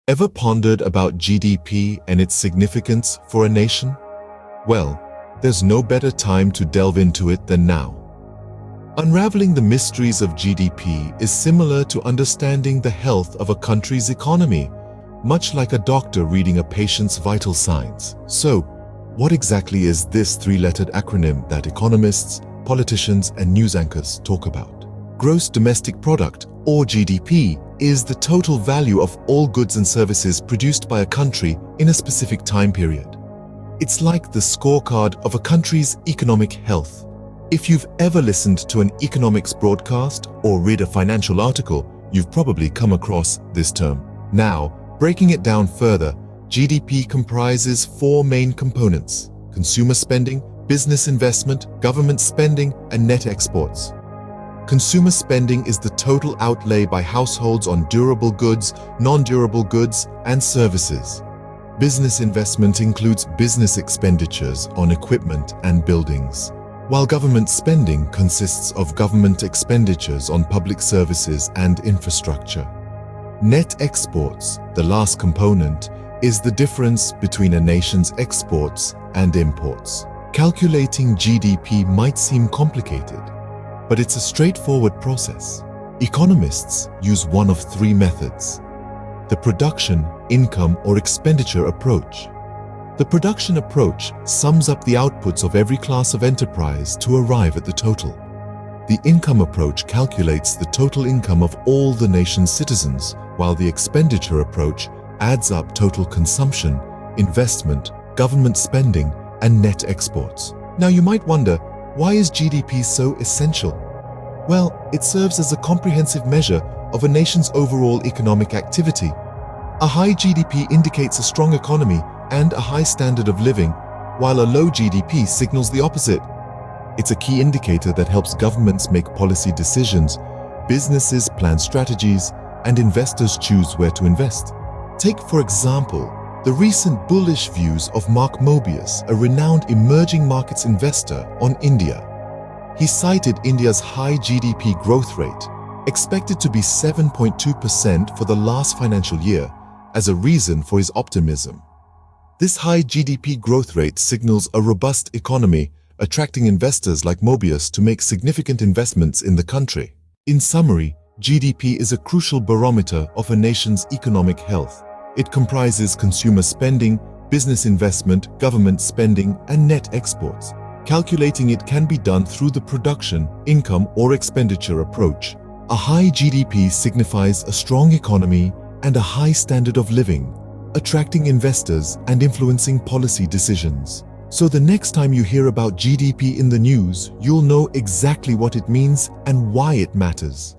Ever pondered about GDP and its significance for a nation? Well, there's no better time to delve into it than now. Unraveling the mysteries of GDP is similar to understanding the health of a country's economy, much like a doctor reading a patient's vital signs. So, what exactly is this three-lettered acronym that economists, politicians, and news anchors talk about? Gross Domestic Product, or GDP, is the total value of all goods and services produced by a country in a specific time period. It's like the scorecard of a country's economic health. If you've ever listened to an economics broadcast or read a financial article, you've probably come across this term. Now, breaking it down further, GDP comprises four main components: consumer spending, business investment, government spending, and net exports. Consumer spending is the total outlay by households on durable goods, non-durable goods, and services. Business investment includes business expenditures on equipment and buildings, while government spending consists of government expenditures on public services and infrastructure. Net exports, the last component, is the difference between a nation's exports and imports. Calculating GDP might seem complicated, but it's a straightforward process. Economists use one of three methods: the production, income, or expenditure approach. The production approach sums up the outputs of every class of enterprise to arrive at the total. The income approach calculates the total income of all the nation's citizens, while the expenditure approach adds up total consumption, investment, government spending, and net exports. Now you might wonder, why is GDP so essential? Well, it serves as a comprehensive measure of a nation's overall economic activity. A high GDP indicates a strong economy and a high standard of living, while a low GDP signals the opposite. It's a key indicator that helps governments make policy decisions, businesses plan strategies, and investors choose where to invest. Take, for example, the recent bullish views of Mark Mobius, a renowned emerging markets investor, on India. He cited India's high GDP growth rate, expected to be 7.2% for the last financial year, as a reason for his optimism. This high GDP growth rate signals a robust economy, attracting investors like Mobius to make significant investments in the country. In summary, GDP is a crucial barometer of a nation's economic health. It comprises consumer spending, business investment, government spending, and net exports. Calculating it can be done through the production, income, or expenditure approach. A high GDP signifies a strong economy and a high standard of living, attracting investors and influencing policy decisions. So the next time you hear about GDP in the news, you'll know exactly what it means and why it matters.